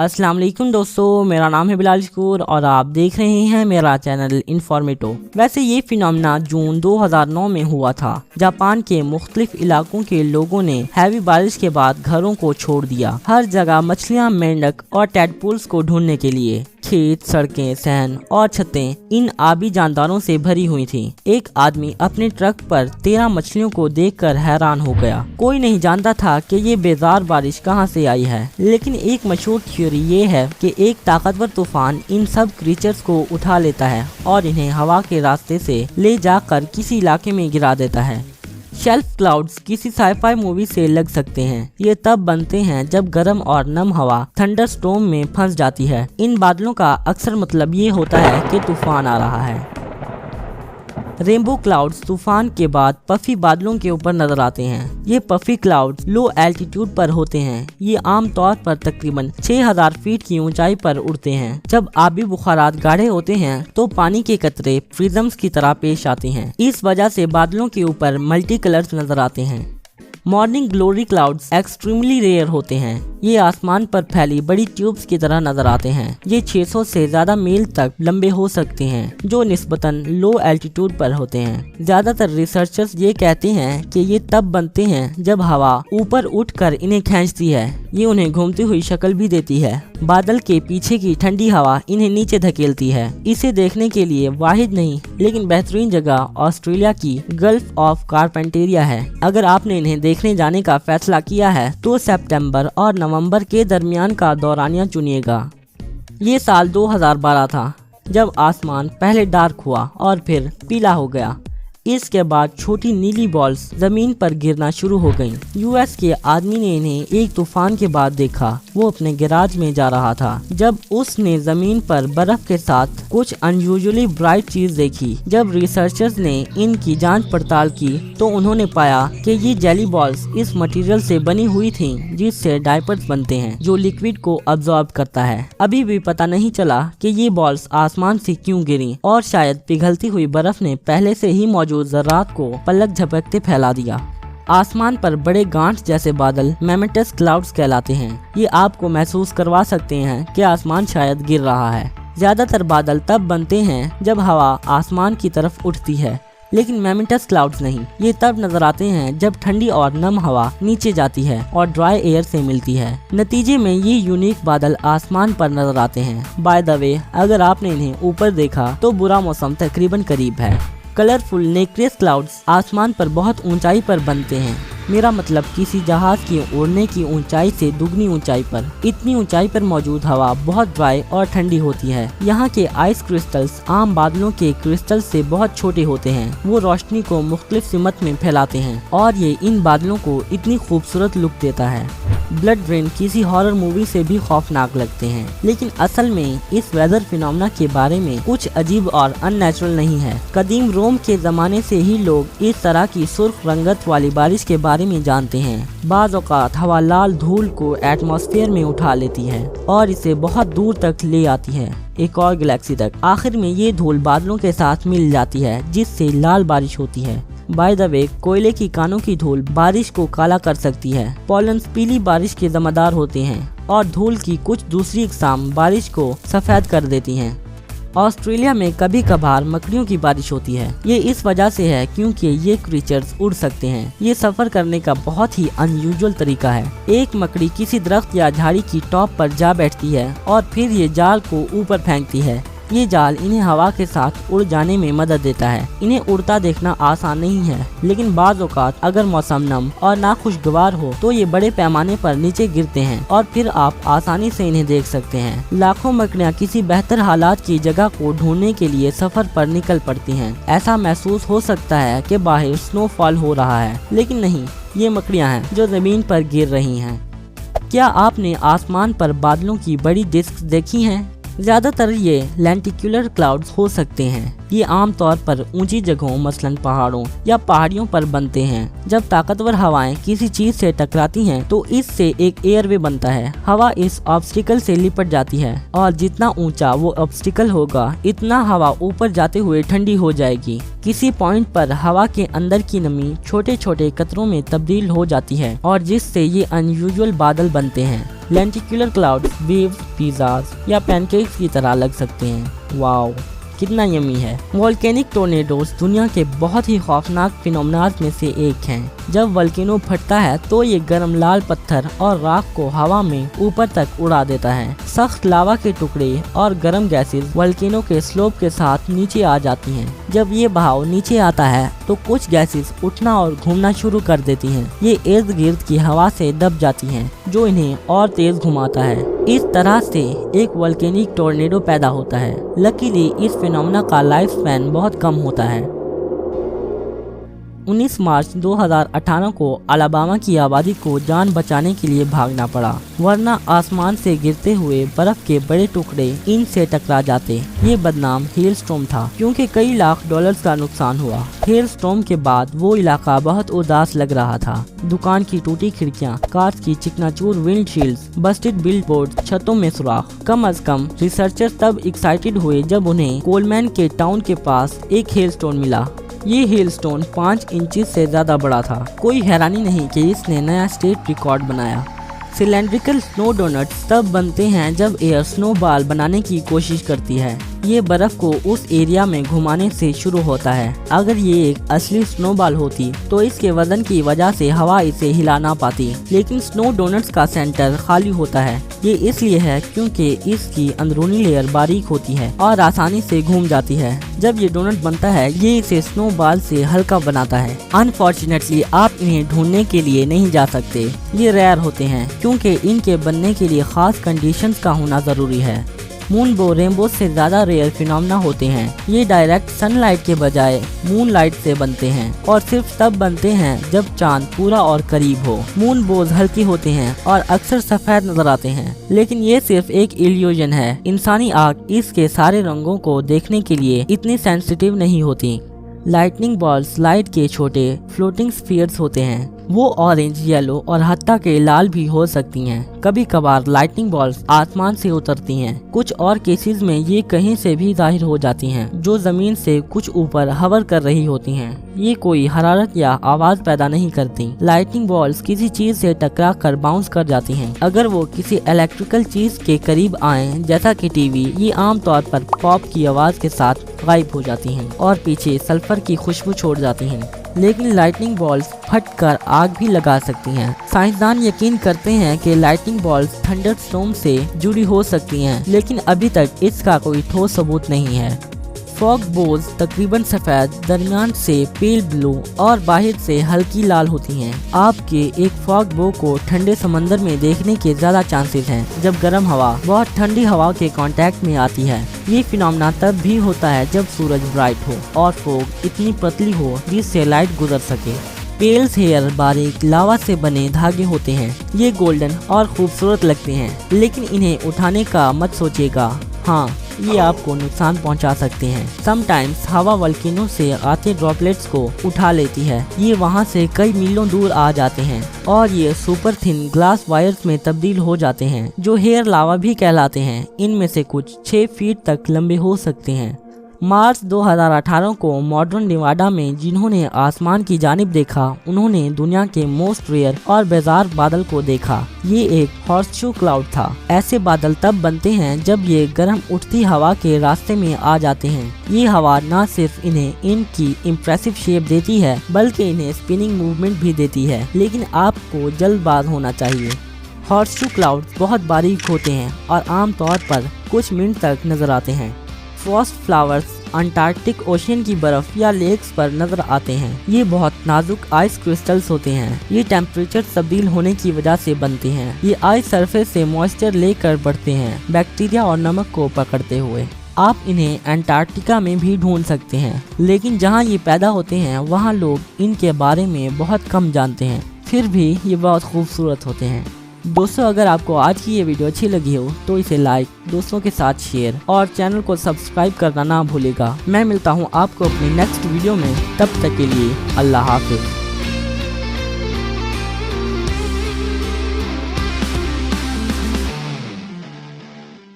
अस्सलाम वालेकुम दोस्तों, मेरा नाम है बिलाल शकूर और आप देख रहे हैं मेरा चैनल इन्फॉर्मेटो। वैसे ये फिनोमेना जून 2009 में हुआ था। जापान के मुख्तलिफ इलाकों के लोगों ने हैवी बारिश के बाद घरों को छोड़ दिया। हर जगह मछलियाँ, मेंढक और टैडपोल्स को ढूंढने के लिए खेत, सड़कें, सहन और छतें इन आबी जानदारों से भरी हुई थी। एक आदमी अपने ट्रक पर 13 मछलियों को देखकर हैरान हो गया। कोई नहीं जानता था कि ये बेजार बारिश कहां से आई है, लेकिन एक मशहूर थ्योरी ये है कि एक ताकतवर तूफान इन सब क्रीचर्स को उठा लेता है और इन्हें हवा के रास्ते से ले जाकर किसी इलाके में गिरा देता है। शेल्फ क्लाउड्स किसी साइफाई मूवी से लग सकते हैं। ये तब बनते हैं जब गर्म और नम हवा थंडरस्टॉर्म में फंस जाती है। इन बादलों का अक्सर मतलब ये होता है कि तूफान आ रहा है। रेनबो क्लाउड्स तूफान के बाद पफी बादलों के ऊपर नजर आते हैं। ये पफी क्लाउड्स लो एल्टीट्यूड पर होते हैं। ये आमतौर पर तकरीबन 6000 फीट की ऊंचाई पर उड़ते हैं। जब आबी बुखारात गाढ़े होते हैं तो पानी के कतरे प्रिज्म्स की तरह पेश आते हैं। इस वजह से बादलों के ऊपर मल्टी कलर्स नजर आते हैं। Morning glory clouds extremely rare होते हैं। ये आसमान पर फैली बड़ी ट्यूब्स की तरह नजर आते हैं। ये 600 से ज्यादा मील तक लंबे हो सकते हैं, जो निस्बतन लो एल्टीट्यूड पर होते हैं। ज्यादातर रिसर्चर्स ये कहते हैं कि ये तब बनते हैं जब हवा ऊपर उठकर इन्हें खींचती है। ये उन्हें घूमती हुई शक्ल भी देती है। बादल के पीछे की ठंडी हवा इन्हें नीचे धकेलती है। इसे देखने के लिए वाहिद नहीं लेकिन बेहतरीन जगह ऑस्ट्रेलिया की गल्फ ऑफ कारपेंटेरिया है। अगर आपने इन्हें देखने जाने का फैसला किया है तो सितंबर और नवंबर के दरमियान का दौरानिया चुनिएगा। ये साल 2012 था जब आसमान पहले डार्क हुआ और फिर पीला हो गया। इसके बाद छोटी नीली बॉल्स जमीन पर गिरना शुरू हो गईं। यूएस के आदमी ने इन्हें एक तूफान के बाद देखा। वो अपने गैराज में जा रहा था जब उसने जमीन पर बर्फ के साथ कुछ अनयूजुअली ब्राइट चीज देखी। जब रिसर्चर्स ने इनकी जांच पड़ताल की तो उन्होंने पाया कि ये जेली बॉल्स इस मटेरियल से बनी हुई थीं जिससे डायपर्स बनते हैं, जो लिक्विड को अब्सॉर्ब करता है। अभी भी पता नहीं चला कि ये बॉल्स आसमान से क्यों गिरी और शायद पिघलती हुई बर्फ ने पहले से ही मौजूद ज़रात को पलक झपकते फैला दिया। आसमान पर बड़े गांठ जैसे बादल मैमेटस क्लाउड्स कहलाते हैं। ये आपको महसूस करवा सकते हैं कि आसमान शायद गिर रहा है। ज्यादातर बादल तब बनते हैं जब हवा आसमान की तरफ उठती है, लेकिन मैमेटस क्लाउड्स नहीं। ये तब नजर आते हैं जब ठंडी और नम हवा नीचे जाती है और ड्राई एयर से मिलती है। नतीजे में ये यूनिक बादल आसमान पर नजर आते हैं। बाय द वे, अगर आपने इन्हें ऊपर देखा तो बुरा मौसम तकरीबन करीब है। कलरफुल नेक्रेस क्लाउड्स आसमान पर बहुत ऊंचाई पर बनते हैं। मेरा मतलब किसी जहाज की उड़ने की ऊंचाई से दुगनी ऊंचाई पर। इतनी ऊंचाई पर मौजूद हवा बहुत ड्राई और ठंडी होती है। यहाँ के आइस क्रिस्टल्स आम बादलों के क्रिस्टल से बहुत छोटे होते हैं। वो रोशनी को मुख्तलिफ सिमत में फैलाते हैं और ये इन बादलों को इतनी खूबसूरत लुक देता है। ब्लड रेन किसी हॉरर मूवी से भी खौफनाक लगते हैं, लेकिन असल में इस वेदर फिनोमेना के बारे में कुछ अजीब और अननेचुरल नहीं है। कदीम रोम के जमाने से ही लोग इस तरह की सुर्ख रंगत वाली बारिश के बारे में जानते हैं। बाज़ औक़ात हवा लाल धूल को एटमॉस्फेयर में उठा लेती है और इसे बहुत दूर तक ले आती है, एक और गैलेक्सी तक। आखिर में ये धूल बादलों के साथ मिल जाती है जिससे लाल बारिश होती है। बाय द वे, कोयले की कानों की धूल बारिश को काला कर सकती है। पॉलन्स पीली बारिश के ज़िम्मेदार होते हैं और धूल की कुछ दूसरी इक़साम बारिश को सफ़ेद कर देती हैं। ऑस्ट्रेलिया में कभी कभार मकड़ियों की बारिश होती है। ये इस वजह से है क्योंकि ये क्रीचर्स उड़ सकते हैं। ये सफर करने का बहुत ही अनयूजुअल तरीका है। एक मकड़ी किसी दरख्त या झाड़ी की टॉप पर जा बैठती है और फिर ये जाल को ऊपर फेंकती है। ये जाल इन्हें हवा के साथ उड़ जाने में मदद देता है। इन्हें उड़ता देखना आसान नहीं है, लेकिन बाज़ औक़ात अगर मौसम नम और नाखुशगवार हो तो ये बड़े पैमाने पर नीचे गिरते हैं और फिर आप आसानी से इन्हें देख सकते हैं। लाखों मकड़ियाँ किसी बेहतर हालात की जगह को ढूंढने के लिए सफर पर निकल पड़ती हैं। ऐसा महसूस हो सकता है कि बाहर स्नोफॉल हो रहा है, लेकिन नहीं, ये मकड़ियाँ हैं जो जमीन पर गिर रही हैं। क्या आपने आसमान पर बादलों की बड़ी डिस्क देखी हैं? ज्यादातर ये लेंटिकुलर क्लाउड्स हो सकते हैं। ये आमतौर पर ऊंची जगहों मसलन पहाड़ों या पहाड़ियों पर बनते हैं। जब ताकतवर हवाएं किसी चीज से टकराती हैं तो इससे एक एयरवे बनता है। हवा इस ऑब्स्टिकल से लिपट जाती है और जितना ऊंचा वो ऑब्स्टिकल होगा इतना हवा ऊपर जाते हुए ठंडी हो जाएगी। किसी पॉइंट पर हवा के अंदर की नमी छोटे छोटे कतरों में तब्दील हो जाती है और जिससे ये अनयूजुअल बादल बनते हैं। लेंटिकुलर क्लाउड वेव्स पिज़्ज़ाज़ या पैनकेक्स की तरह लग सकते हैं। वाओ, कितना यमी है। वोल्केनिक टोर्नेडोज दुनिया के बहुत ही खौफनाक फिनोमेनाज में से एक हैं। जब वोल्केनो फटता है तो ये गर्म लाल पत्थर और राख को हवा में ऊपर तक उड़ा देता है। सख्त लावा के टुकड़े और गर्म गैसेस वोल्केनो के स्लोप के साथ नीचे आ जाती हैं। जब ये बहाव नीचे आता है तो कुछ गैसेस उठना और घूमना शुरू कर देती हैं। ये इर्द गिर्द की हवा से दब जाती हैं, जो इन्हें और तेज घुमाता है। इस तरह से एक वोल्केनिक टोर्नेडो पैदा होता है। लकीली इस फिनोमेना का लाइफ स्पैन बहुत कम होता है। 19 मार्च 2018 को अलाबामा की आबादी को जान बचाने के लिए भागना पड़ा, वरना आसमान से गिरते हुए बर्फ के बड़े टुकड़े इनसे टकरा जाते। ये बदनाम हेलस्टॉर्म था, क्योंकि कई लाख डॉलर्स का नुकसान हुआ। हेलस्टॉर्म के बाद वो इलाका बहुत उदास लग रहा था। दुकान की टूटी खिड़कियां, कार की चिकनाचूर विंडशील्ड्स, बस्टेड बिलबोर्ड, छतों में सुराख। कम अज कम रिसर्चर तब एक्साइटेड हुए जब उन्हें कोलमैन के टाउन के पास एक हेलस्टोन मिला। ये हेलस्टोन 5 इंचेस से ज्यादा बड़ा था। कोई हैरानी नहीं कि इसने नया स्टेट रिकॉर्ड बनाया। सिलेंड्रिकल स्नो डोनट्स तब बनते हैं जब एयर स्नो बॉल बनाने की कोशिश करती है। ये बर्फ को उस एरिया में घुमाने से शुरू होता है। अगर ये एक असली स्नो बॉल होती तो इसके वजन की वजह से हवा इसे हिला ना पाती, लेकिन स्नो डोनट्स का सेंटर खाली होता है। ये इसलिए है क्योंकि इसकी अंदरूनी लेयर बारीक होती है और आसानी से घूम जाती है। जब ये डोनट बनता है ये इसे स्नो बॉल से हल्का बनाता है। अनफॉर्चुनेटली आप इन्हें ढूंढने के लिए नहीं जा सकते। ये रेयर होते हैं क्योंकि इनके बनने के लिए खास कंडीशंस का होना जरूरी है। मूनबो रेनबो से ज्यादा रेयर फिनोमेना होते हैं। ये डायरेक्ट सनलाइट के बजाय मूनलाइट से बनते हैं और सिर्फ तब बनते हैं जब चांद पूरा और करीब हो। मूनबोज हल्के होते हैं और अक्सर सफेद नजर आते हैं, लेकिन ये सिर्फ एक इल्यूजन है। इंसानी आँख इसके सारे रंगों को देखने के लिए इतनी सेंसिटिव नहीं होती। लाइटनिंग बॉल्स लाइट के छोटे फ्लोटिंग स्फीयर्स होते हैं। वो ऑरेंज, येलो और हत्ता के लाल भी हो सकती हैं। कभी कभार लाइटनिंग बॉल्स आसमान से उतरती हैं। कुछ और केसेस में ये कहीं से भी जाहिर हो जाती हैं, जो जमीन से कुछ ऊपर हवर कर रही होती हैं। ये कोई हरारत या आवाज पैदा नहीं करती। लाइटनिंग बॉल्स किसी चीज से टकरा कर बाउंस कर जाती हैं। अगर वो किसी इलेक्ट्रिकल चीज के करीब आए, जैसा कि टीवी, ये आमतौर पर पॉप की आवाज के साथ गायब हो जाती हैं और पीछे सल्फर की खुशबू छोड़ जाती हैं। लेकिन लाइटनिंग बॉल्स फटकर आग भी लगा सकती हैं। साइंसदान यकीन करते हैं कि लाइटनिंग बॉल्स थंडरस्टॉर्म से जुड़ी हो सकती हैं, लेकिन अभी तक इसका कोई ठोस सबूत नहीं है। फॉग बोज तकरीबन सफेद, दरमियान से पेल ब्लू और बाहर से हल्की लाल होती हैं। आपके एक फॉग बो को ठंडे समंदर में देखने के ज्यादा चांसेस हैं जब गर्म हवा बहुत ठंडी हवा के कांटेक्ट में आती है। ये फिनोमेना तब भी होता है जब सूरज ब्राइट हो और फॉग इतनी पतली हो जिससे लाइट गुजर सके। पेल्स हेयर बारीक लावा से बने धागे होते हैं। ये गोल्डन और खूबसूरत लगते हैं, लेकिन इन्हें उठाने का मत सोचिएगा। हाँ, ये आपको नुकसान पहुंचा सकते हैं। समटाइम्स हवा वोल्केनो से आते ड्रॉपलेट्स को उठा लेती है। ये वहां से कई मीलों दूर आ जाते हैं और ये सुपर थिन ग्लास वायर्स में तब्दील हो जाते हैं, जो हेयर लावा भी कहलाते हैं। इनमें से कुछ 6 फीट तक लंबे हो सकते हैं। मार्च 2018 को मॉडर्न नेवाडा में जिन्होंने आसमान की जानिब देखा, उन्होंने दुनिया के मोस्ट रेयर और बेजार बादल को देखा। ये एक हॉर्सशू क्लाउड था। ऐसे बादल तब बनते हैं जब ये गर्म उठती हवा के रास्ते में आ जाते हैं। ये हवा न सिर्फ इन्हें इनकी इम्प्रेसिव शेप देती है, बल्कि इन्हें स्पिनिंग मूवमेंट भी देती है, लेकिन आपको जल्दबाज होना चाहिए। हॉर्सशू क्लाउड बहुत बारीक होते हैं और आमतौर पर कुछ मिनट तक नजर आते हैं। फ्रॉस्ट फ्लावर्स अंटार्कटिक ओशियन की बर्फ या लेक्स पर नजर आते हैं। ये बहुत नाजुक आइस क्रिस्टल्स होते हैं। ये टेम्परेचर तब्दील होने की वजह से बनते हैं। ये आइस सरफेस से मॉइस्चर लेकर बढ़ते हैं, बैक्टीरिया और नमक को पकड़ते हुए। आप इन्हें अंटार्कटिका में भी ढूंढ सकते हैं, लेकिन जहाँ ये पैदा होते हैं वहाँ लोग इनके बारे में बहुत कम जानते हैं। फिर भी ये बहुत खूबसूरत होते हैं। दोस्तों, अगर आपको आज की ये वीडियो अच्छी लगी हो तो इसे लाइक, दोस्तों के साथ शेयर और चैनल को सब्सक्राइब करना ना भूलेगा। मैं मिलता हूँ आपको अपनी नेक्स्ट वीडियो में। तब तक के लिए अल्लाह हाफिज।